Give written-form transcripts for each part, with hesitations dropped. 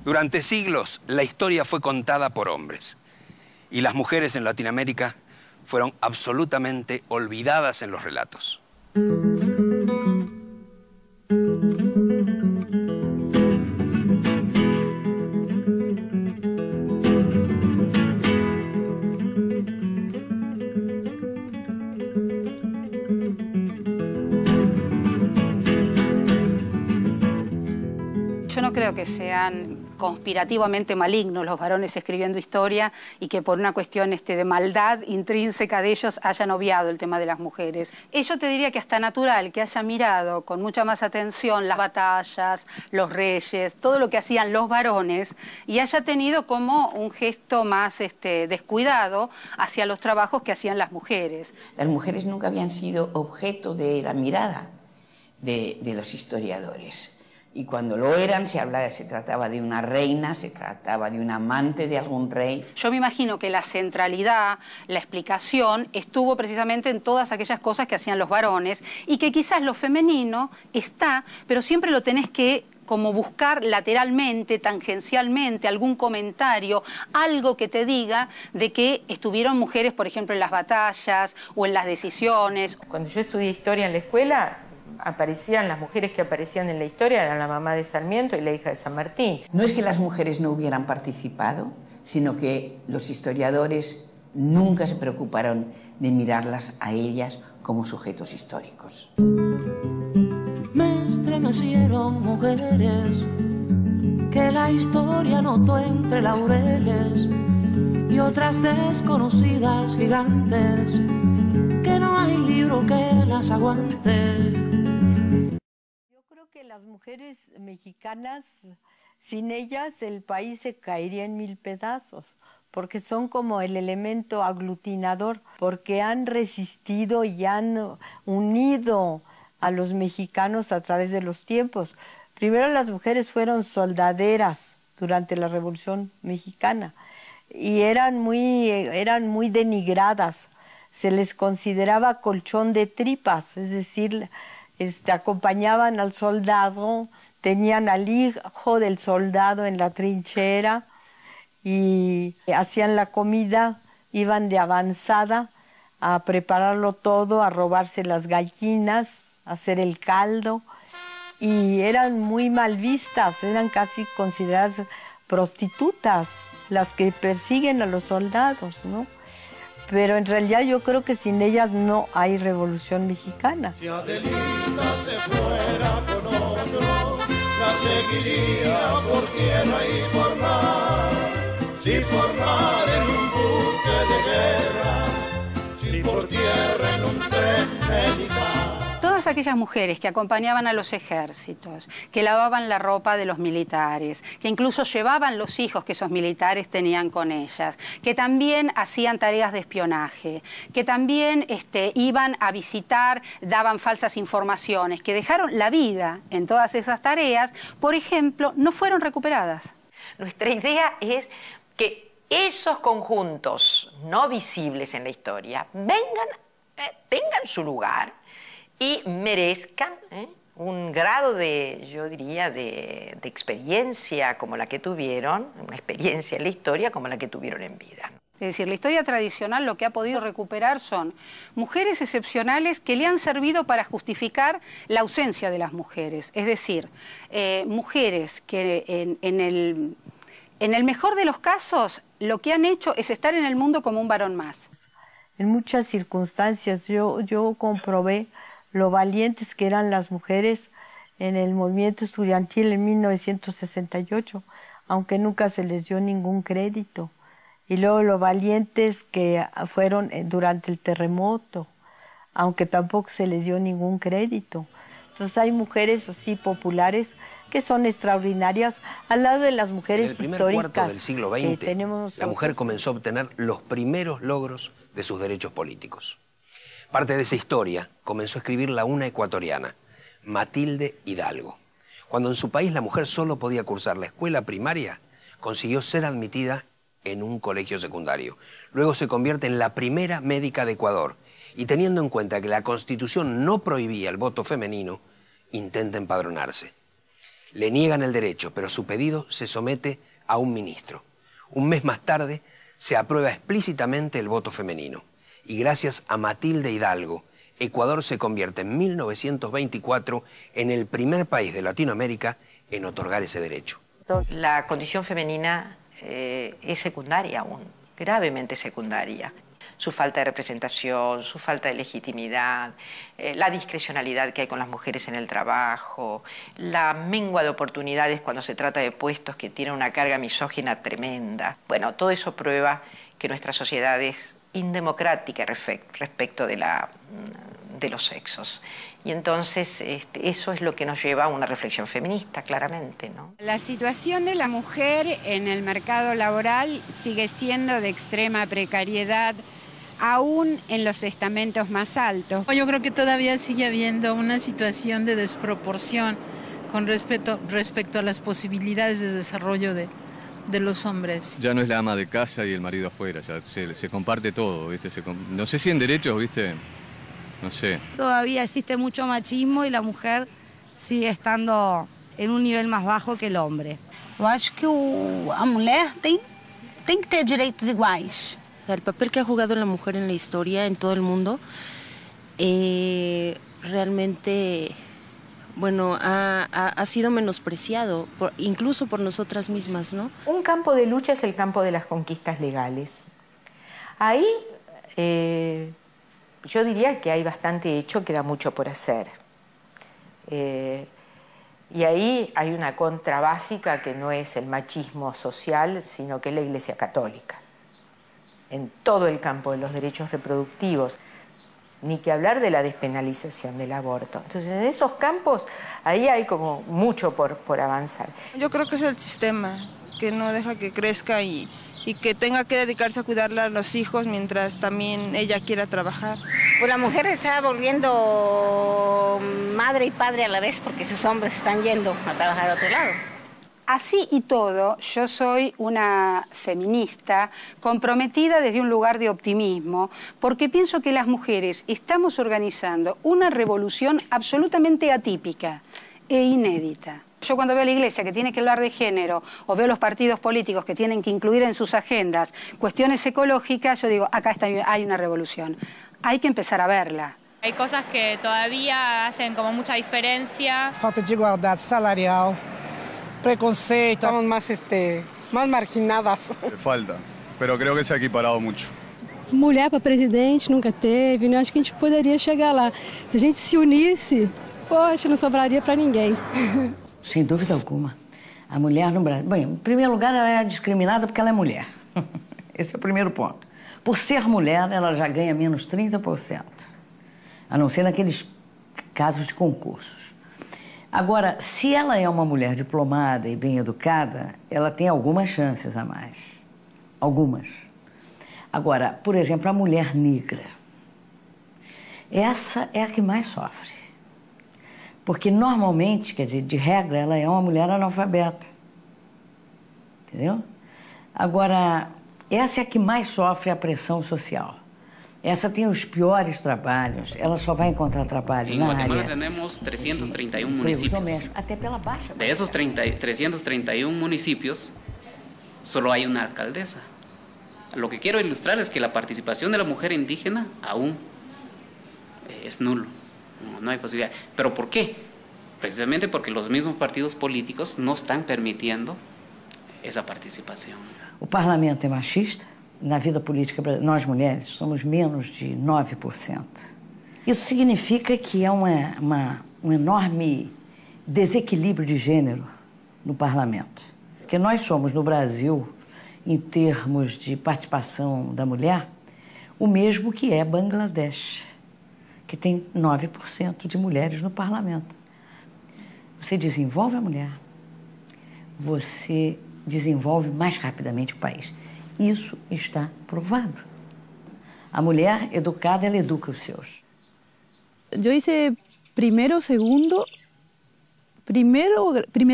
Durante siglos, la historia fue contada por hombres. Y las mujeres en Latinoamérica fueron absolutamente olvidadas en los relatos. Yo no creo que sean conspirativamente malignos los varones escribiendo historia y que por una cuestión de maldad intrínseca de ellos hayan obviado el tema de las mujeres. Yo te diría que hasta natural que haya mirado con mucha más atención las batallas, los reyes, todo lo que hacían los varones y haya tenido como un gesto más descuidado hacia los trabajos que hacían las mujeres. Las mujeres nunca habían sido objeto de la mirada de los historiadores. Y cuando lo eran, se trataba de una reina, se trataba de un amante de algún rey. Yo me imagino que la centralidad, la explicación, estuvo precisamente en todas aquellas cosas que hacían los varones y que quizás lo femenino está, pero siempre lo tenés que como buscar lateralmente, tangencialmente, algún comentario, algo que te diga de que estuvieron mujeres, por ejemplo, en las batallas o en las decisiones. Cuando yo estudié historia en la escuela, aparecían las mujeres que aparecían en la historia, eran la mamá de Sarmiento y la hija de San Martín. No es que las mujeres no hubieran participado, sino que los historiadores nunca se preocuparon de mirarlas a ellas como sujetos históricos. Me estremecieron mujeres que la historia notó entre laureles y otras desconocidas gigantes que no hay libro que las aguante. Que las mujeres mexicanas, sin ellas el país se caería en mil pedazos, porque son como el elemento aglutinador, porque han resistido y han unido a los mexicanos a través de los tiempos. Primero las mujeres fueron soldaderas durante la Revolución Mexicana y eran muy denigradas, se les consideraba colchón de tripas, es decir, acompañaban al soldado, tenían al hijo del soldado en la trinchera y hacían la comida, iban de avanzada a prepararlo todo, a robarse las gallinas, a hacer el caldo y eran muy mal vistas, eran casi consideradas prostitutas las que persiguen a los soldados, ¿no? Pero en realidad yo creo que sin ellas no hay Revolución Mexicana. Si Adelita se fuera con otro, la seguiría por tierra y por mar. Si por mar en un buque de guerra, si por tierra en un tren militar. Todas aquellas mujeres que acompañaban a los ejércitos, que lavaban la ropa de los militares, que incluso llevaban los hijos que esos militares tenían con ellas, que también hacían tareas de espionaje, que también iban a visitar, daban falsas informaciones, que dejaron la vida en todas esas tareas, por ejemplo, no fueron recuperadas. Nuestra idea es que esos conjuntos no visibles en la historia tengan su lugar y merezcan un grado de, yo diría, de experiencia como la que tuvieron, una experiencia en la historia como la que tuvieron en vida. Es decir, la historia tradicional lo que ha podido recuperar son mujeres excepcionales que le han servido para justificar la ausencia de las mujeres. Es decir, mujeres que en el mejor de los casos lo que han hecho es estar en el mundo como un varón más. En muchas circunstancias yo comprobé lo valientes que eran las mujeres en el movimiento estudiantil en 1968, aunque nunca se les dio ningún crédito. Y luego lo valientes que fueron durante el terremoto, aunque tampoco se les dio ningún crédito. Entonces hay mujeres así populares que son extraordinarias al lado de las mujeres históricas. En el primer cuarto del siglo XX, la mujer comenzó a obtener los primeros logros de sus derechos políticos. Parte de esa historia comenzó a escribirla una ecuatoriana, Matilde Hidalgo. Cuando en su país la mujer solo podía cursar la escuela primaria, consiguió ser admitida en un colegio secundario. Luego se convierte en la primera médica de Ecuador y teniendo en cuenta que la Constitución no prohibía el voto femenino, intenta empadronarse. Le niegan el derecho, pero su pedido se somete a un ministro. Un mes más tarde se aprueba explícitamente el voto femenino y gracias a Matilde Hidalgo, Ecuador se convierte en 1924 en el primer país de Latinoamérica en otorgar ese derecho. La condición femenina es secundaria aún, gravemente secundaria. Su falta de representación, su falta de legitimidad, la discrecionalidad que hay con las mujeres en el trabajo, la mengua de oportunidades cuando se trata de puestos que tienen una carga misógina tremenda. Bueno, todo eso prueba que nuestra sociedad es indemocrática respecto de los sexos. Y entonces eso es lo que nos lleva a una reflexión feminista, claramente, ¿no? La situación de la mujer en el mercado laboral sigue siendo de extrema precariedad, aún en los estamentos más altos. Yo creo que todavía sigue habiendo una situación de desproporción con respecto a las posibilidades de desarrollo de los hombres. Ya no es la ama de casa y el marido afuera, ya se comparte todo, ¿viste? No sé si en derechos, ¿viste? No sé. Todavía existe mucho machismo y la mujer sigue estando en un nivel más bajo que el hombre. Eu acho que a mulher tem que ter direitos iguais. El papel que ha jugado la mujer en la historia, en todo el mundo, realmente, bueno, ha sido menospreciado, incluso por nosotras mismas, ¿no? Un campo de lucha es el campo de las conquistas legales. Ahí yo diría que hay bastante hecho, queda mucho por hacer. Y ahí hay una contra básica que no es el machismo social, sino que es la Iglesia Católica. En todo el campo de los derechos reproductivos, ni que hablar de la despenalización del aborto. Entonces, en esos campos, ahí hay como mucho por avanzar. Yo creo que es el sistema que no deja que crezca y que tenga que dedicarse a cuidarla a los hijos mientras también ella quiera trabajar. Pues la mujer está volviendo madre y padre a la vez porque sus hombres están yendo a trabajar a otro lado. Así y todo, yo soy una feminista comprometida desde un lugar de optimismo, porque pienso que las mujeres estamos organizando una revolución absolutamente atípica e inédita. Yo cuando veo a la Iglesia que tiene que hablar de género, o veo los partidos políticos que tienen que incluir en sus agendas cuestiones ecológicas, yo digo, acá hay una revolución. Hay que empezar a verla. Hay cosas que todavía hacen como mucha diferencia. Falta de igualdad salarial, preconceito, estamos más marginadas. Falta, pero creo que se ha equiparado mucho. Mulher para presidente nunca teve, né? Acho que a gente poderia chegar lá. Se a gente se unisse, poxa, não sobraria para ninguém. Sem dúvida alguma. A mulher no Brasil... Bem, em primeiro lugar, ela é discriminada porque ela é mulher. Esse é o primeiro ponto. Por ser mulher, ela já ganha menos 30%. A não ser naqueles casos de concursos. Agora, se ela é uma mulher diplomada e bem educada, ela tem algumas chances a mais. Algumas. Agora, por exemplo, a mulher negra. Essa é a que mais sofre. Porque normalmente, quer dizer, de regra, ela é uma mulher analfabeta. Entendeu? Agora, essa é a que mais sofre a pressão social. Essa tem os piores trabalhos, ela só vai encontrar trabalho na área. En Guatemala tenemos 331 municipios. Até pela baixa. De esos 331 municipios, solo hay una alcaldesa. Lo que quiero ilustrar es que la participación de la mujer indígena aún es nulo. No hay posibilidad. ¿Pero por qué? Precisamente porque los mismos partidos políticos no están permitiendo esa participación. O parlamento é machista. Na vida política, nós mulheres somos menos de 9%. Isso significa que há um enorme desequilíbrio de gênero no parlamento. Porque nós somos, no Brasil, em termos de participação da mulher, o mesmo que é Bangladesh, que tem 9% de mulheres no parlamento. Você desenvolve a mulher, você desenvolve mais rapidamente o país. Isso está provado. A mulher educada, ela educa os seus. Yo hice primer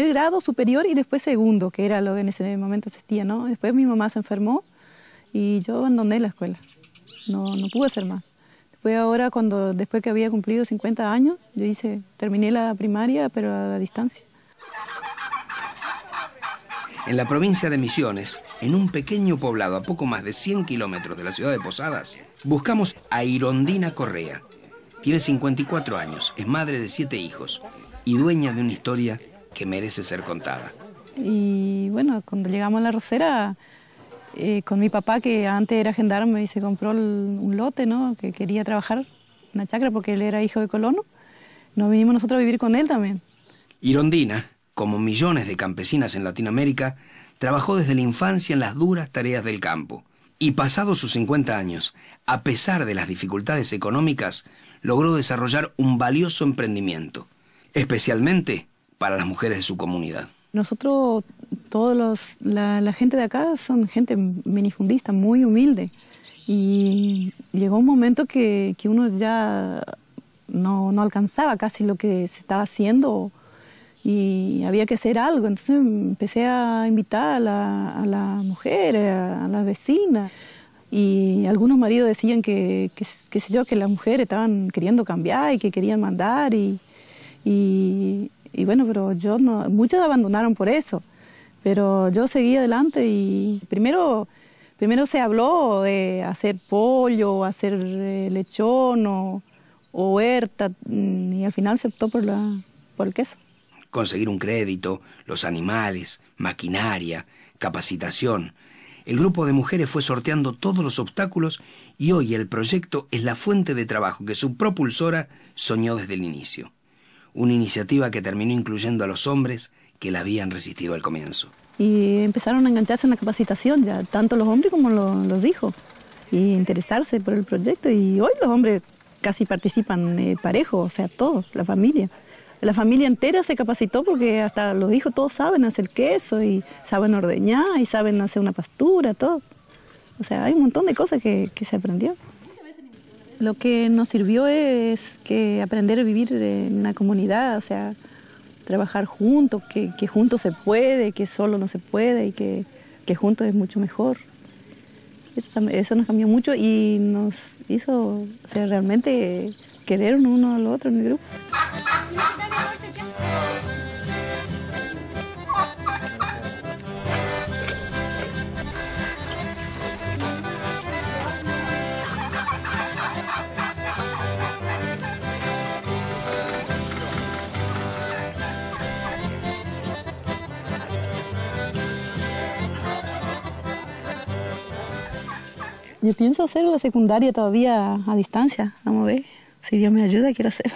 grado superior y después segundo, que era lo que en ese momento existía, ¿no? Después mi mamá se enfermó y yo abandoné la escuela. No pude hacer más. Después ahora, después que había cumplido 50 años, terminé la primaria, pero a la distancia. En la provincia de Misiones, en un pequeño poblado a poco más de 100 kilómetros de la ciudad de Posadas, buscamos a Irondina Correa. Tiene 54 años, es madre de 7 hijos y dueña de una historia que merece ser contada. Y bueno, cuando llegamos a La Rosera, con mi papá, que antes era gendarme y se compró un lote, ¿no?, que quería trabajar en una chacra porque él era hijo de colono, nos vinimos nosotros a vivir con él también. Irondina, como millones de campesinas en Latinoamérica, trabajó desde la infancia en las duras tareas del campo. Y pasados sus 50 años, a pesar de las dificultades económicas, logró desarrollar un valioso emprendimiento, especialmente para las mujeres de su comunidad. Nosotros, la gente de acá son gente minifundista, muy humilde. Y llegó un momento que uno ya no alcanzaba casi lo que se estaba haciendo y había que hacer algo. Entonces empecé a invitar a la mujer, a las vecinas. Y algunos maridos decían que las mujeres estaban queriendo cambiar y que querían mandar. Y bueno, pero muchos abandonaron por eso. Pero yo seguí adelante y primero se habló de hacer pollo, hacer lechón o huerta, y al final se optó por el queso. Conseguir un crédito, los animales, maquinaria, capacitación. El grupo de mujeres fue sorteando todos los obstáculos y hoy el proyecto es la fuente de trabajo que su propulsora soñó desde el inicio. Una iniciativa que terminó incluyendo a los hombres que la habían resistido al comienzo. Y empezaron a engancharse en la capacitación, ya tanto los hombres como los hijos, y interesarse por el proyecto. Y hoy los hombres casi participan parejo, o sea, todos, la familia. La familia entera se capacitó porque hasta los hijos todos saben hacer queso y saben ordeñar y saben hacer una pastura, todo. O sea, hay un montón de cosas que se aprendió. Lo que nos sirvió es que aprender a vivir en una comunidad, o sea, trabajar juntos, que juntos se puede, que solo no se puede y que juntos es mucho mejor. Eso nos cambió mucho y nos hizo, o sea, realmente querer uno al otro en el grupo. Yo pienso hacer la secundaria todavía a distancia. Vamos a ver, si Dios me ayuda, quiero hacer.